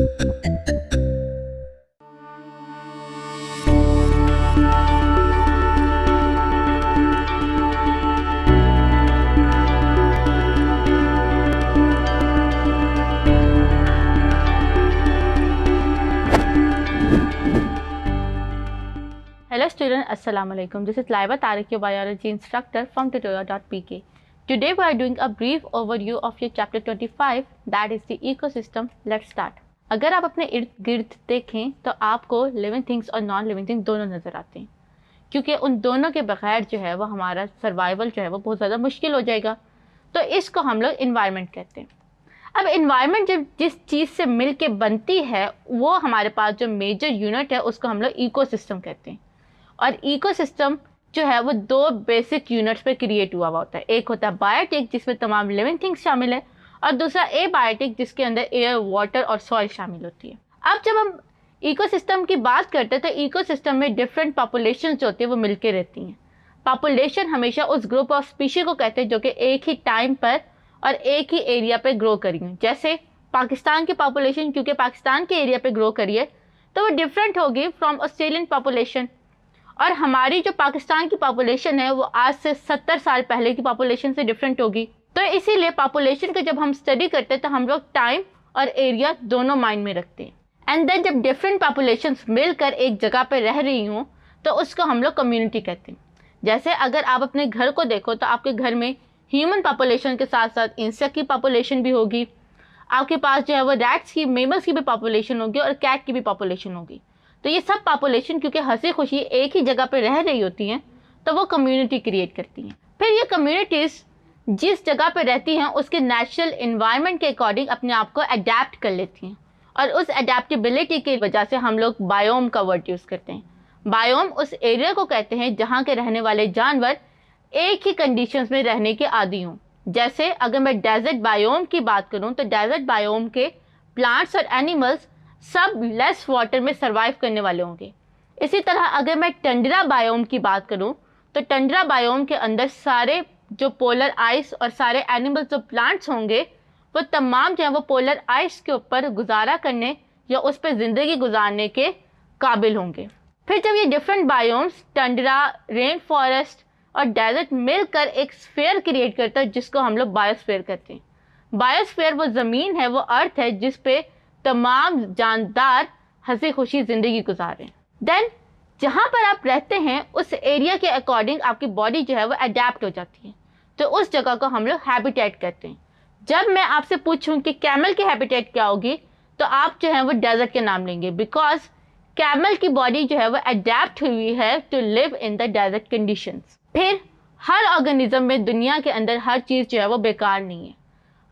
Hello student, Assalamu alaikum. This is Laiba Tariq, your biology instructor from tutorial.pk. Today we are doing a brief overview of your chapter 25, that is the ecosystem. Let's start. अगर आप अपने इर्द गिर्द देखें तो आपको living things और non living things दोनों नज़र आते हैं, क्योंकि उन दोनों के बगैर जो है वो हमारा सर्वाइवल जो है वो बहुत ज़्यादा मुश्किल हो जाएगा। तो इसको हम लोग इन्वायरमेंट कहते हैं। अब इन्वायरमेंट जब जिस चीज़ से मिल के बनती है वो हमारे पास जो मेजर यूनिट है उसको हम लोग इकोसिस्टम कहते हैं। और इकोसिस्टम जो है वो दो बेसिक यूनिट्स पे क्रिएट हुआ होता है। एक होता है बायोटिक जिसमें तमाम लिविंग थिंग्स शामिल है, और दूसरा एबायोटिक जिसके अंदर एयर, वाटर और सॉइल शामिल होती है। अब जब हम इकोसिस्टम की बात करते हैं तो इकोसिस्टम में डिफरेंट पॉपुलेशन जो होती है वो मिलके रहती हैं। पॉपुलेशन हमेशा उस ग्रुप ऑफ स्पीशी को कहते हैं जो कि एक ही टाइम पर और एक ही एरिया पे ग्रो करी हैं। जैसे पाकिस्तान की पॉपुलेशन क्योंकि पाकिस्तान के एरिया पे ग्रो करी है तो वो डिफरेंट होगी फ्रॉम ऑस्ट्रेलियन पॉपुलेशन, और हमारी जो पाकिस्तान की पॉपुलेशन है वो आज से 70 साल पहले की पॉपुलेशन से डिफरेंट होगी। तो इसीलिए पॉपुलेशन को जब हम स्टडी करते हैं तो हम लोग टाइम और एरिया दोनों माइंड में रखते हैं। एंड देन जब डिफरेंट पॉपुलेशंस मिलकर एक जगह पे रह रही हों तो उसको हम लोग कम्युनिटी कहते हैं। जैसे अगर आप अपने घर को देखो तो आपके घर में ह्यूमन पॉपुलेशन के साथ साथ इंसेक्ट की पॉपुलेशन भी होगी, आपके पास जो है वो रैट्स की, मेमल्स की भी पॉपुलेशन होगी और कैट की भी पॉपुलेशन होगी। तो ये सब पॉपुलेशन क्योंकि हंसी खुशी एक ही जगह पे रह रही होती हैं तो वो कम्युनिटी क्रिएट करती हैं। फिर ये कम्युनिटीज़ जिस जगह पे रहती हैं उसके नेचुरल इन्वायरमेंट के अकॉर्डिंग अपने आप को अडेप्ट कर लेती हैं, और उस अडेप्टेबिलिटी की वजह से हम लोग बायोम का वर्ड यूज़ करते हैं। बायोम उस एरिया को कहते हैं जहाँ के रहने वाले जानवर एक ही कंडीशंस में रहने के आदी हों। जैसे अगर मैं डेजर्ट बायोम की बात करूँ तो डेजर्ट बायोम के प्लांट्स और एनिमल्स सब लेस वाटर में सरवाइव करने वाले होंगे। इसी तरह अगर मैं टंड्रा बायोम की बात करूं तो टंड्रा बायोम के अंदर सारे जो पोलर आइस और सारे एनिमल्स जो प्लांट्स होंगे वो तमाम जो है वो पोलर आइस के ऊपर गुजारा करने या उस पर ज़िंदगी गुजारने के काबिल होंगे। फिर जब ये different biomes Tundra, rain forest और डेजर्ट मिलकर एक स्फीयर क्रिएट करता है जिसको हम लोग बायोस्फीयर कहते हैं। बायोस्फीयर वो ज़मीन है, वो अर्थ है जिस पे तमाम जानदार हंसी खुशी ज़िंदगी गुजारें। देन जहाँ पर आप रहते हैं उस एरिया के अकॉर्डिंग आपकी बॉडी जो है वो अडेप्ट हो जाती है, तो उस जगह को हम लोग हैबिटेट कहते हैं। जब मैं आपसे पूछूं कि कैमल की हैबिटेट क्या होगी तो आप जो है वो डेजर्ट के नाम लेंगे, बिकॉज कैमल की बॉडी जो है वो अडेप्ट हुई है to live in the desert conditions. फिर हर ऑर्गेनिज्म में दुनिया के अंदर हर चीज़ जो है वो बेकार नहीं है।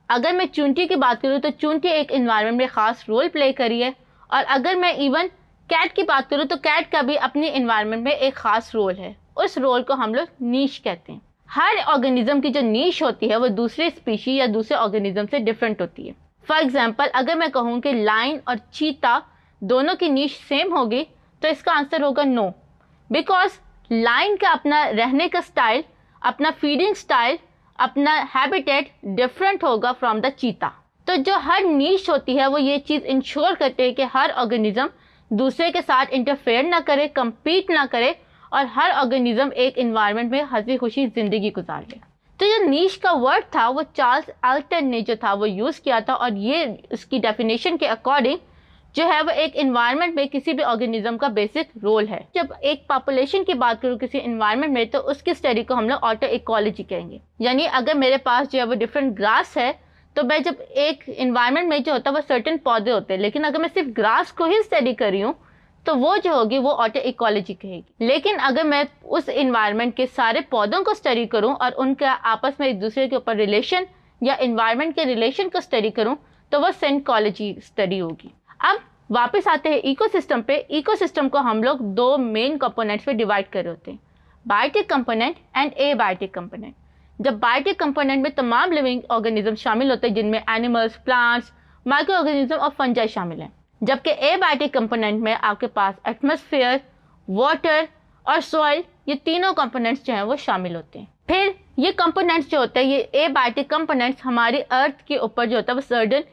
अगर मैं चूंटी की बात करूँ तो चूंटी एक इन्वायरमेंट में ख़ास रोल प्ले करी है, और अगर मैं इवन कैट की बात करूँ तो कैट का भी अपने इन्वायरमेंट में एक ख़ास रोल है। उस रोल को हम लोग नीश कहते हैं। हर ऑर्गेनिज्म की जो नीश होती है वो दूसरे स्पीशी या दूसरे ऑर्गेनिज्म से डिफरेंट होती है। फॉर एग्जाम्पल अगर मैं कहूँ कि लाइन और चीता दोनों की नीश सेम होगी तो इसका आंसर होगा नो, बिकॉज लाइन का अपना रहने का स्टाइल, अपना फीडिंग स्टाइल, अपना हैबिटेट डिफरेंट होगा फ्रॉम द चीता। तो जो हर नीश होती है वो ये चीज़ इंश्योर करते हैं कि हर ऑर्गेनिज्म दूसरे के साथ इंटरफेयर ना करे, compete ना करे, और हर ऑर्गेनिज्म एक इन्वायरमेंट में हंसी खुशी ज़िंदगी गुजार ले। तो जो नीश का वर्ड था वो चार्ल्स एल्टन ने जो था वो यूज़ किया था, और ये उसकी डेफिनेशन के अकॉर्डिंग जो है वो एक इन्वायरमेंट में किसी भी ऑर्गेनिज्म का बेसिक रोल है। जब एक पॉपुलेशन की बात करूँ किसी इन्वायरमेंट में तो उसकी स्टडी को हम लोग ऑटो इकोलॉजी कहेंगे। यानी अगर मेरे पास जो है वो डिफरेंट ग्रास है तो मैं जब एक इन्वायरमेंट में जो होता है वो सर्टेन पौधे होते हैं, लेकिन अगर मैं सिर्फ ग्रास को ही स्टडी कर रही हूँ तो वो जो होगी वो ऑटो इकोलॉजी कहेगी। लेकिन अगर मैं उस इन्वायरमेंट के सारे पौधों को स्टडी करूँ और उनका आपस में एक दूसरे के ऊपर रिलेशन या इन्वायरमेंट के रिलेशन को स्टडी करूँ तो वो सिंकोलॉजी स्टडी होगी। अब वापस आते हैं इकोसिस्टम पे। इकोसिस्टम को हम लोग दो मेन कंपोनेंट्स पे डिवाइड कर रहे होते हैं, biotic component and abiotic component. जब बायोटिक कंपोनेंट में तमाम लिविंग ऑर्गेनिज्म शामिल होते हैं जिनमें एनिमल्स, प्लांट्स, माइक्रो ऑर्गेनिज्म और फंजाई शामिल हैं, जबकि एबायोटिक कंपोनेंट में आपके पास एटमॉस्फेयर, वाटर और सॉइल, ये तीनों कंपोनेंट्स जो हैं वो शामिल होते हैं। फिर ये कंपोनेंट्स जो होते हैं, ये एबायोटिक कंपोनेंट्स हमारी अर्थ के ऊपर जो होता है वो सर्टेन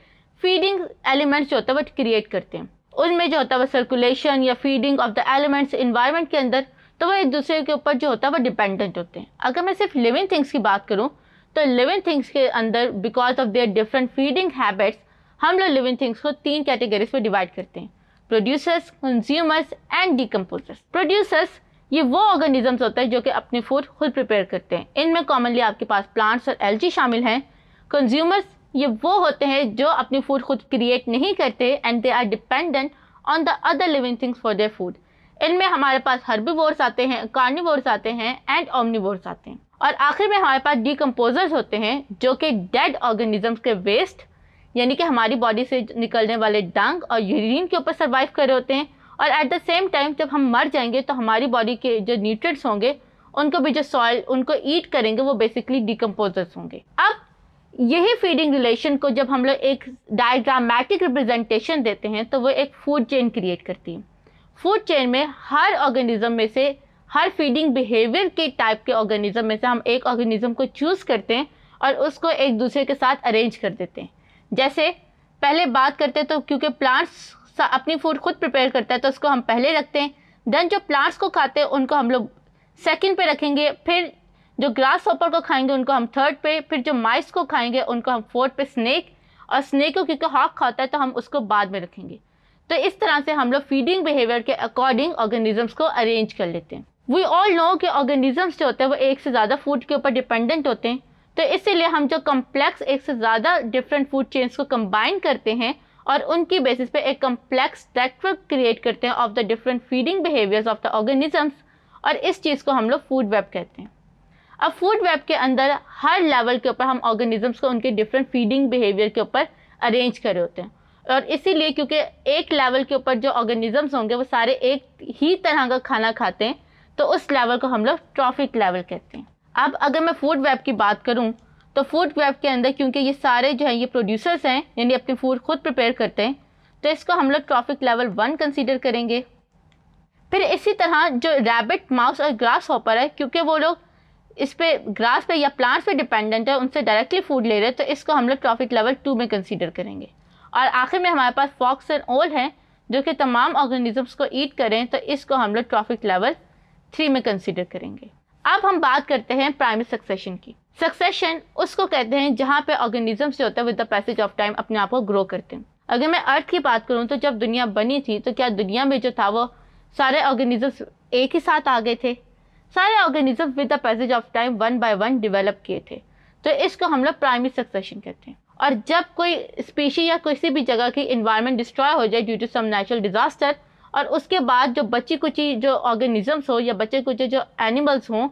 फीडिंग एलिमेंट्स जो होता है वो क्रिएट करते हैं। उनमें जो होता है वो सर्कुलेशन या feeding of the elements environment के अंदर, तो वो एक दूसरे के ऊपर जो होता है वो डिपेंडेंट होते हैं। अगर मैं सिर्फ लिविंग थिंग्स की बात करूँ तो लिविंग थिंग्स के अंदर because of their different feeding habits हम लोग लिविंग थिंग्स को 3 कैटेगरीज में डिवाइड करते हैं, producers, consumers and decomposers. Producers ये वो ऑर्गेनिजम्स होते हैं जो कि अपनी फूड खुद प्रिपेयर करते हैं। इनमें कॉमनली आपके पास प्लांट्स और एल्गी शामिल हैं। कंज्यूमर्स ये वो होते हैं जो अपनी फूड खुद क्रिएट नहीं करते and they are dependent on the other living things for their food. इनमें हमारे पास हर्बीवोर्स आते हैं, कार्निवोर्स आते हैं एंड ओमनिवोर्स आते हैं। और आखिर में हमारे पास डिकम्पोजर्स होते हैं जो कि डेड ऑर्गेनिजम्स के वेस्ट यानी कि हमारी बॉडी से निकलने वाले डंग और यूरिन के ऊपर सर्वाइव कर रहे होते हैं। और एट द सेम टाइम जब हम मर जाएंगे तो हमारी बॉडी के जो न्यूट्रिएंट्स होंगे उनको भी जो सॉइल उनको ईट करेंगे वो बेसिकली डिकम्पोजर्स होंगे। अब यही फीडिंग रिलेशन को जब हम लोग एक डायग्रामेटिक रिप्रेजेंटेशन देते हैं तो वो एक फूड चेन क्रिएट करती है। फूड चेन में हर ऑर्गेनिज्म में से, हर फीडिंग बिहेवियर के टाइप के ऑर्गेनिज्म में से हम एक ऑर्गेनिज्म को चूज करते हैं और उसको एक दूसरे के साथ अरेंज कर देते हैं। जैसे पहले बात करते हैं तो क्योंकि प्लांट्स अपनी फूड खुद प्रिपेयर करता है तो उसको हम पहले रखते हैं, देन जो प्लांट्स को खाते हैं उनको हम लोग सेकंड पे रखेंगे, फिर जो ग्रास हॉपर को खाएंगे उनको हम थर्ड पे, फिर जो माइस को खाएंगे उनको हम फोर्थ पे, स्नेक और स्नेक को क्योंकि हॉक खाता है तो हम उसको बाद में रखेंगे। तो इस तरह से हम लोग फीडिंग बिहेवियर के अकॉर्डिंग ऑर्गेनिजम्स को अरेंज कर लेते हैं। वी ऑल नो कि ऑर्गेनिजम्स जो होते हैं वो एक से ज़्यादा फूड के ऊपर डिपेंडेंट होते हैं, तो इसीलिए हम जो कम्प्लेक्स एक से ज़्यादा डिफरेंट फूड चेन्स को कंबाइन करते हैं और उनकी बेसिस पे एक कम्प्लेक्स नेटवर्क क्रिएट करते हैं of the different feeding behaviours of the organisms, और इस चीज़ को हम लोग फूड वेब कहते हैं। अब फूड वेब के अंदर हर लेवल के ऊपर हम ऑर्गेनिजम्स को उनके डिफरेंट फीडिंग बिहेवियर के ऊपर अरेंज करे होते हैं, और इसीलिए क्योंकि एक लेवल के ऊपर जो ऑर्गेनिजम्स होंगे वो सारे एक ही तरह का खाना खाते हैं तो उस लेवल को हम लोग ट्रॉफिक लेवल कहते हैं। अब अगर मैं फूड वेब की बात करूं तो फूड वेब के अंदर क्योंकि ये सारे जो हैं ये प्रोड्यूसर्स हैं यानी अपनी फूड खुद प्रिपेयर करते हैं तो इसको हम लोग ट्रॉफिक लेवल 1 कंसीडर करेंगे। फिर इसी तरह जो रैबिट, माउस और ग्रास हॉपर है क्योंकि वो लोग इस पे ग्रास पे या प्लांट्स पे डिपेंडेंट है, उनसे डायरेक्टली फूड ले रहे हैं तो इसको हम लोग ट्रॉफिक लेवल 2 में कंसीडर करेंगे। और आखिर में हमारे पास फॉक्स एंड ओल हैं जो कि तमाम ऑर्गेनिजम्स को ईट करें तो इसको हम लोग ट्रॉफिक लेवल 3 में कंसीडर करेंगे। अब हम बात करते हैं प्राइमरी सक्सेशन की। सक्सेशन उसको कहते हैं जहाँ पे ऑर्गेनिजम्स जो होता है with the passage of time अपने आप को ग्रो करते हैं। अगर मैं अर्थ की बात करूँ तो जब दुनिया बनी थी तो क्या दुनिया में जो था वो सारे ऑर्गेनिजम्स एक ही साथ आ गए थे? सारे organism with the passage of time 1 by 1 develop किए थे, तो इसको हम लोग प्राइमरी सक्सेशन कहते हैं। और जब कोई स्पीशी या किसी भी जगह की इन्वायरमेंट डिस्ट्रॉय हो जाए due to some natural disaster और उसके बाद जो बची कुची जो ऑर्गेनिजम्स हो या बचे कुचे जो एनिमल्स हों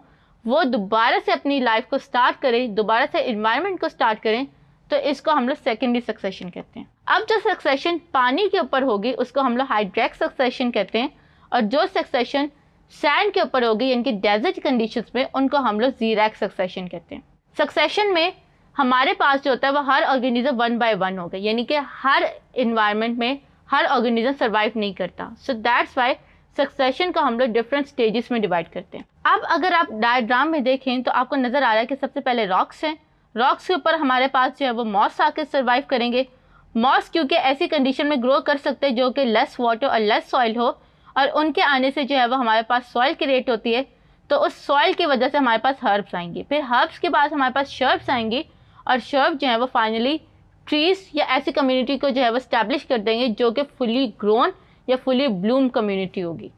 वो दोबारा से अपनी लाइफ को स्टार्ट करें, दोबारा से इन्वायरमेंट को स्टार्ट करें, तो इसको हम लोग सेकेंडरी सक्सेशन कहते हैं। अब जो सक्सेशन पानी के ऊपर होगी उसको हम लोग हाइड्रेट सक्सेशन कहते हैं, और जो सक्सेशन सैंड के ऊपर होगी यानी कि डेजर्ट कंडीशंस में उनको हम लोग जीरैक सक्सेशन कहते हैं। सक्सेशन में हमारे पास जो होता है वो हर ऑर्गेनिज्म 1 बाय 1 होगा, यानी कि हर इन्वायरमेंट में हर ऑर्गेनिज्म सर्वाइव नहीं करता, सो दैट्स वाई सक्सेशन को हम लोग डिफरेंट स्टेजेस में डिवाइड करते हैं। अब अगर आप डायग्राम में देखें तो आपको नजर आ रहा है कि सबसे पहले रॉक्स हैं, रॉक्स के ऊपर हमारे पास जो है वो मॉस आके सर्वाइव करेंगे। मॉस क्योंकि ऐसी कंडीशन में ग्रो कर सकते हैं जो कि लेस वाटर और लेस सॉइल हो, और उनके आने से जो है वो हमारे पास सॉइल क्रिएट होती है, तो उस सॉइल की वजह से हमारे पास हर्ब्स आएंगे, फिर हर्ब्स के बाद हमारे पास शर्ब्स आएंगी, और शर्ब जो है वो फाइनली ट्रीज या ऐसी कम्युनिटी को जो है वो स्टैब्लिश कर देंगे जो कि फुली ग्रोन या फुली ब्लूम कम्युनिटी होगी।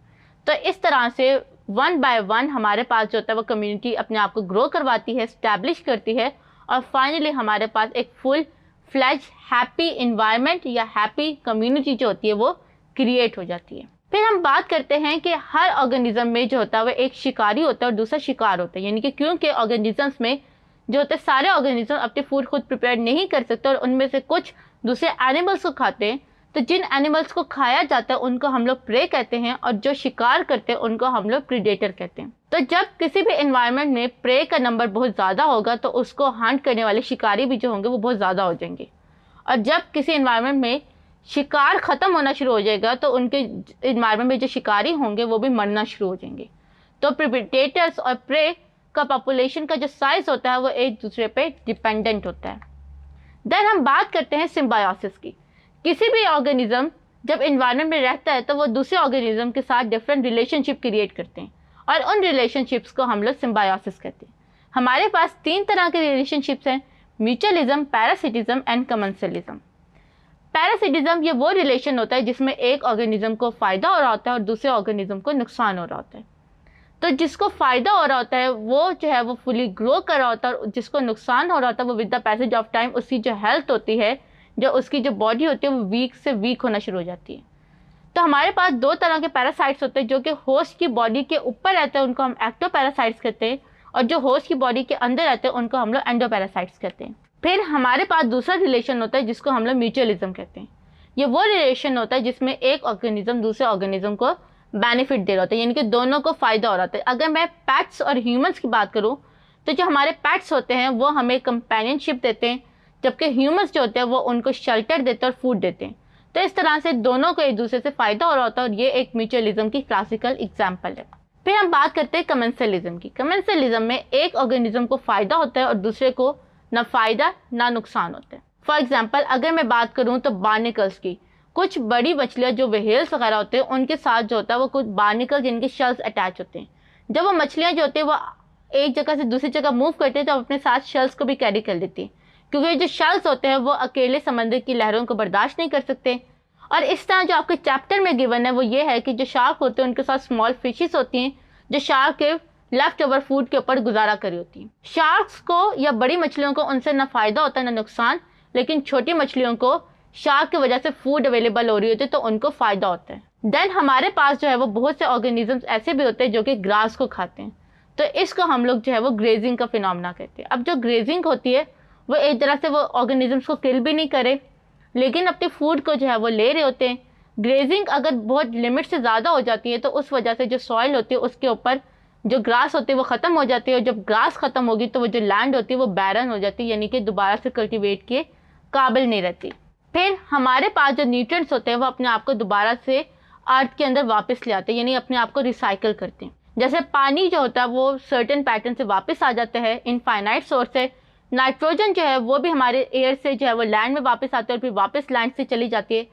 तो इस तरह से 1 बाय 1 हमारे पास जो होता है वो कम्युनिटी अपने आप को ग्रो करवाती है, स्टैब्लिश करती है, और फाइनली हमारे पास एक फुल फ्लैज हैप्पी इन्वायरमेंट या हैप्पी कम्युनिटी जो होती है वो क्रिएट हो जाती है। फिर हम बात करते हैं कि हर ऑर्गेनिज्म में जो होता है वो एक शिकारी होता है और दूसरा शिकार होता है, यानी कि क्योंकि ऑर्गेनिजम्स में जो होते हैं सारे ऑर्गेनिज्म अपने फूड खुद प्रिपेयर नहीं कर सकते और उनमें से कुछ दूसरे एनिमल्स को खाते हैं, तो जिन एनिमल्स को खाया जाता है उनको हम लोग प्रे कहते हैं, और जो शिकार करते हैं उनको हम लोग प्रीडेटर कहते हैं। तो जब किसी भी एनवायरनमेंट में प्रे का नंबर बहुत ज़्यादा होगा तो उसको हंट करने वाले शिकारी भी जो होंगे वो बहुत ज़्यादा हो जाएंगे, और जब किसी एनवायरनमेंट में शिकार ख़त्म होना शुरू हो जाएगा तो उनके एनवायरनमेंट में जो शिकारी होंगे वो भी मरना शुरू हो जाएंगे। तो प्रीडेटर्स और प्रे का पॉपुलेशन का जो साइज होता है वो एक दूसरे पे डिपेंडेंट होता है। देन हम बात करते हैं सिम्बायोसिस की। किसी भी ऑर्गेनिज्म जब इन्वायरमेंट में रहता है तो वो दूसरे ऑर्गेनिज्म के साथ डिफरेंट रिलेशनशिप क्रिएट करते हैं और उन रिलेशनशिप्स को हम लोग सिम्बायोसिस कहते हैं। हमारे पास 3 तरह के रिलेशनशिप्स हैं, mutualism, parasitism and commensalism. Parasitism ये वो रिलेशन होता है जिसमें एक ऑर्गेनिज्म को फ़ायदा हो रहा होता है और दूसरे ऑर्गेनिज्म को नुकसान हो रहा होता है। तो जिसको फ़ायदा हो रहा होता है वो जो है वो फुली ग्रो कर रहा होता है और जिसको नुकसान हो रहा होता है वो with the passage of time उसकी जो हेल्थ होती है, जो उसकी जो बॉडी होती है वो वीक से वीक होना शुरू हो जाती है। तो हमारे पास 2 तरह के पैरासाइट्स होते हैं जो कि होस्ट की बॉडी के ऊपर रहते हैं, उनको हम एक्टोपैरासाइट्स कहते हैं, और जो होस्ट की बॉडी के अंदर रहते हैं उनको हम लोग एंडोपैरासाइट्स कहते हैं। फिर हमारे पास दूसरा रिलेशन होता है जिसको हम लोग म्यूचुअलिज्म कहते हैं। ये वो रिलेशन होता है जिसमें एक ऑर्गेनिज्म दूसरे ऑर्गेनिज्म को बेनिफिट दे रहा होता है, यानी कि दोनों को फ़ायदा हो रहा होता है। अगर मैं पेट्स और ह्यूमंस की बात करूँ तो जो हमारे पेट्स होते हैं वो हमें कंपेनियनशिप देते हैं, जबकि ह्यूमंस जो होते हैं वो उनको शेल्टर देते हैं और फूड देते हैं। तो इस तरह से दोनों को एक दूसरे से फ़ायदा हो रहा होता है और ये एक म्यूचुअलिज्म की क्लासिकल एग्जाम्पल है। फिर हम बात करते हैं कमेंसलिज्म की। कमेंसलिज्म में एक ऑर्गेनिज्म को फ़ायदा होता है और दूसरे को ना फ़ायदा ना नुकसान होता है। फॉर एग्जाम्पल अगर मैं बात करूँ तो बार्निकल्स की, कुछ बड़ी मछलियाँ जो व्हेल्स वगैरह होते हैं उनके साथ जो होता है वो कुछ बार्निकल जिनके शेल्स अटैच होते हैं। जब वो मछलियाँ जो होती है वो एक जगह से दूसरी जगह मूव करते हैं तो अपने साथ शेल्स को भी कैरी कर लेती है, क्योंकि जो शेल्स होते हैं वो अकेले समंदर की लहरों को बर्दाश्त नहीं कर सकते। और इस तरह जो आपके चैप्टर में गिवन है वो ये है कि जो शार्क होते हैं उनके साथ स्मॉल फिशेस होती हैं जो शार्क के लेफ्ट ओवर फूड के ऊपर गुजारा करी होती हैं। शार्क्स को या बड़ी मछलियों को उनसे ना फ़ायदा होता है ना नुकसान, लेकिन छोटी मछलियों को शार्क की वजह से फूड अवेलेबल हो रही होती है तो उनको फ़ायदा होता है। देन हमारे पास जो है वो बहुत से ऑर्गेनिजम्स ऐसे भी होते हैं जो कि ग्रास को खाते हैं, तो इसको हम लोग जो है वो ग्रेजिंग का फिनोमेना कहते हैं। अब जो ग्रेजिंग होती है वो एक तरह से वो ऑर्गेनिजम्स को किल भी नहीं करे लेकिन अपने फूड को जो है वो ले रहे होते हैं। ग्रेजिंग अगर बहुत लिमिट से ज़्यादा हो जाती है तो उस वजह से जो सॉइल होती है उसके ऊपर जो ग्रास होती है वो ख़त्म हो जाती है, और जब ग्रास ख़त्म होगी तो वो जो लैंड होती है वो बैरन हो जाती है, यानी कि दोबारा से कल्टीवेट के काबिल नहीं रहती। फिर हमारे पास जो न्यूट्रिएंट्स होते हैं वो अपने आप को दोबारा से अर्थ के अंदर वापस ले आते हैं, यानी अपने आप को रिसाइकिल करते हैं। जैसे पानी जो होता है वो सर्टेन पैटर्न से वापस आ जाता है, इनफाइनाइट सोर्स है। नाइट्रोजन जो है वो भी हमारे एयर से जो है वो लैंड में वापस आते हैं और फिर वापस लैंड से चली जाती है।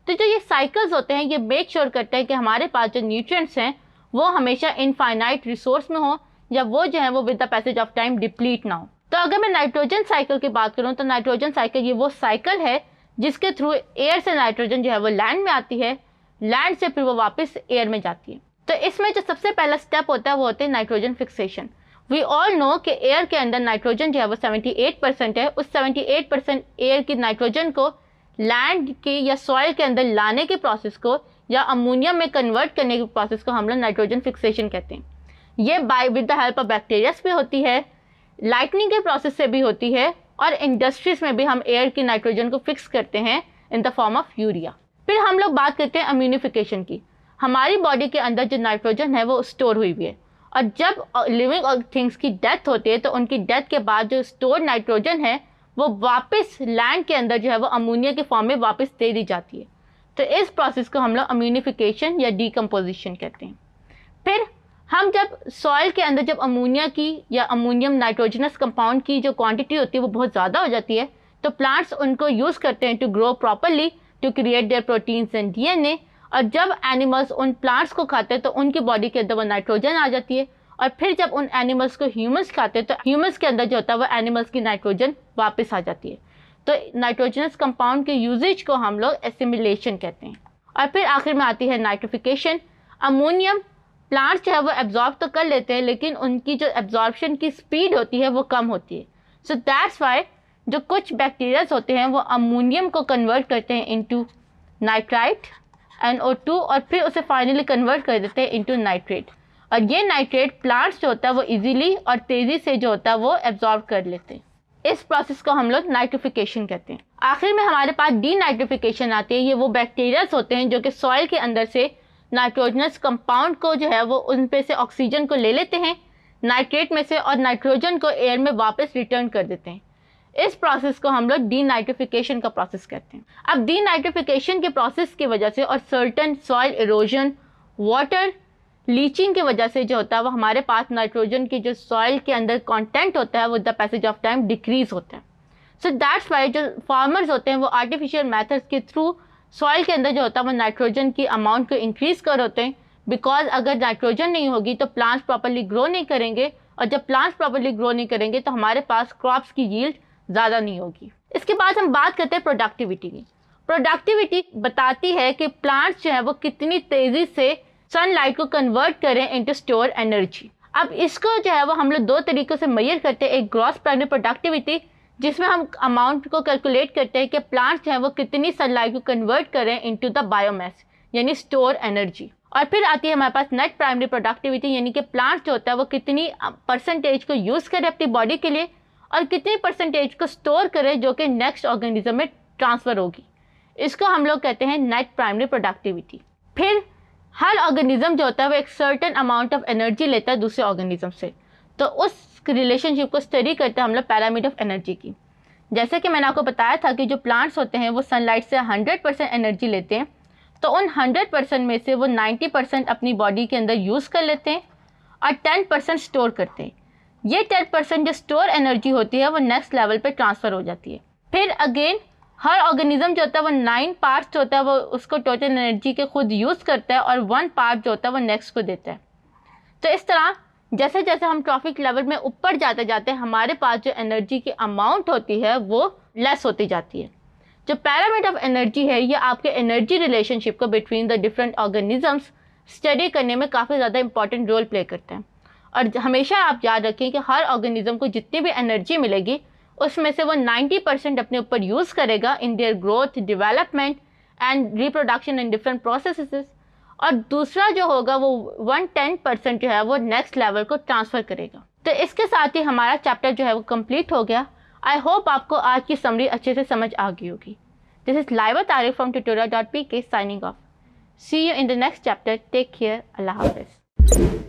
तो जो ये साइकिल्स होते हैं ये मेक श्योर करते हैं कि हमारे पास जो न्यूट्रिएंट्स हैं वो हमेशा इनफाइनाइट रिसोर्स में हो या वो जो है वो with the passage of time deplete ना हो। तो अगर मैं नाइट्रोजन साइकिल की बात करूँ तो नाइट्रोजन साइकिल ये वो साइकिल है जिसके थ्रू एयर से नाइट्रोजन जो है वो लैंड में आती है, लैंड से फिर वो वापस एयर में जाती है। तो इसमें जो सबसे पहला स्टेप होता है वो होता है nitrogen fixation. We all know कि एयर के अंदर नाइट्रोजन जो है वो 78% है। उस 78% एयर की नाइट्रोजन को लैंड के या सॉइल के अंदर लाने के प्रोसेस को या अमोनिया में कन्वर्ट करने के प्रोसेस को हम लोग नाइट्रोजन फिक्सेशन कहते हैं। ये by with the help of bacterias भी होती है, लाइटनिंग के प्रोसेस से भी होती है, और इंडस्ट्रीज में भी हम एयर की नाइट्रोजन को फिक्स करते हैं in the form of urea. फिर हम लोग बात करते हैं अम्यूनिफिकेशन की। हमारी बॉडी के अंदर जो नाइट्रोजन है वो स्टोर हुई हुई है, और जब लिविंग थिंग्स की डेथ होती है तो उनकी डेथ के बाद जो स्टोर नाइट्रोजन है वो वापस लैंड के अंदर जो है वो अमोनिया के फॉर्म में वापस दे दी जाती है। तो इस प्रोसेस को हम लोग अम्यूनिफिकेशन या डीकम्पोजिशन कहते हैं। फिर हम जब सॉइल के अंदर जब अमोनिया की या अमोनियम नाइट्रोजनस कंपाउंड की जो क्वांटिटी होती है वो बहुत ज़्यादा हो जाती है तो प्लांट्स उनको यूज़ करते हैं to grow properly to create their proteins and DNA. और जब एनिमल्स उन प्लांट्स को खाते हैं तो उनकी बॉडी के अंदर वो नाइट्रोजन आ जाती है, और फिर जब उन एनिमल्स को ह्यूमंस खाते हैं तो ह्यूमंस के अंदर जो होता है वो एनिमल्स की नाइट्रोजन वापस आ जाती है। तो नाइट्रोजनस कंपाउंड के यूजेज को हम लोग एसिमिलेशन कहते हैं। और फिर आखिर में आती है नाइट्रिफिकेशन। अमोनियम प्लांट्स जो है वो एब्जॉर्ब तो कर लेते हैं लेकिन उनकी जो एब्जॉर्प्शन की स्पीड होती है वो कम होती है। सो दैट्स वाई जो कुछ बैक्टीरियाज होते हैं वो अमोनियम को कन्वर्ट करते हैं इनटू नाइट्राइट NO2 और फिर उसे फाइनली कन्वर्ट कर देते हैं इनटू नाइट्रेट, और ये नाइट्रेट प्लांट्स जो होता है वो इजीली और तेज़ी से जो होता है वो एब्जॉर्ब कर लेते हैं। इस प्रोसेस को हम लोग नाइट्रिफिकेशन कहते हैं। आखिर में हमारे पास डीनाइट्रिफिकेशन आती है। ये वो बैक्टीरियाज होते हैं जो कि सॉइल के अंदर से नाइट्रोजनस कंपाउंड को जो है वो उन पे से ऑक्सीजन को ले लेते हैं नाइट्रेट में से और नाइट्रोजन को एयर में वापस रिटर्न कर देते हैं। इस प्रोसेस को हम लोग डीनाइट्रिफिकेशन का प्रोसेस कहते हैं। अब डीनाइट्रिफिकेशन के प्रोसेस की वजह से और certain soil erosion, water leaching की वजह से जो होता है वो हमारे पास नाइट्रोजन की जो सॉइल के अंदर कंटेंट होता है वो the passage of time decrease होता है। सो दैट्स वाई जो फार्मर्स होते हैं वो आर्टिफिशियल मेथड्स के थ्रू सॉइल के अंदर जो होता है वो नाइट्रोजन की अमाउंट को इंक्रीज कर होते हैं, बिकॉज अगर नाइट्रोजन नहीं होगी तो प्लांट्स प्रॉपरली ग्रो नहीं करेंगे, और जब प्लांट्स प्रॉपरली ग्रो नहीं करेंगे तो हमारे पास क्रॉप्स की यील्ड ज़्यादा नहीं होगी। इसके बाद हम बात करते हैं प्रोडक्टिविटी की। प्रोडक्टिविटी बताती है कि प्लांट्स जो है वो कितनी तेज़ी से सनलाइट को कन्वर्ट करें इनटू स्टोर एनर्जी। अब इसको जो है वो हम लोग दो तरीक़ों से मेजर करते हैं, एक ग्रॉस प्राइमरी प्रोडक्टिविटी जिसमें हम अमाउंट को कैलकुलेट करते हैं कि प्लांट्स जो है वो कितनी सनलाइट को कन्वर्ट करें इनटू द बायोमास यानी स्टोर एनर्जी। और फिर आती है हमारे पास नेट प्राइमरी प्रोडक्टिविटी, यानी कि प्लांट्स जो होता है वो कितनी परसेंटेज को यूज़ करे अपनी बॉडी के लिए और कितनी परसेंटेज को स्टोर करे जो कि नेक्स्ट ऑर्गेनिज्म में ट्रांसफ़र होगी। इसको हम लोग कहते हैं नेट प्राइमरी प्रोडक्टिविटी। फिर हर ऑर्गेनिज्म जो होता है वो एक सर्टेन अमाउंट ऑफ एनर्जी लेता है दूसरे ऑर्गेनिज्म से, तो उस रिलेशनशिप को स्टडी करते हैं हम लोग पैरामीटर ऑफ एनर्जी की। जैसे कि मैंने आपको बताया था कि जो प्लांट्स होते हैं वो सनलाइट से 100% एनर्जी लेते हैं, तो उन 100% में से वो 90% अपनी बॉडी के अंदर यूज़ कर लेते हैं और 10% स्टोर करते हैं। ये 10% जो स्टोर एनर्जी होती है वो नेक्स्ट लेवल पे ट्रांसफ़र हो जाती है। फिर अगेन हर ऑर्गेनिज्म जो होता है वो 9 पार्ट्स जो होता है वो उसको टोटल एनर्जी के खुद यूज़ करता है और 1 पार्ट जो होता है वो नेक्स्ट को देता है। तो इस तरह जैसे जैसे हम ट्रॉफिक लेवल में ऊपर जाते जाते हमारे पास जो एनर्जी की अमाउंट होती है वो लेस होती जाती है। जो पैरामीटर ऑफ एनर्जी है ये आपके एनर्जी रिलेशनशिप को between the different organisms study करने में काफ़ी ज़्यादा इंपॉर्टेंट रोल प्ले करते हैं। और हमेशा आप याद रखें कि हर ऑर्गेनिज्म को जितनी भी एनर्जी मिलेगी उसमें से वो 90% अपने ऊपर यूज़ करेगा in their growth, development and reproduction in different processes, और दूसरा जो होगा वो 110% जो है वो नेक्स्ट लेवल को ट्रांसफ़र करेगा। तो इसके साथ ही हमारा चैप्टर जो है वो कंप्लीट हो गया। आई होप आपको आज की समरी अच्छे से समझ आ गई होगी। This is Laiba Tariq from tutorial.pk signing off. See you in the next chapter. Take care. Allah Hafiz.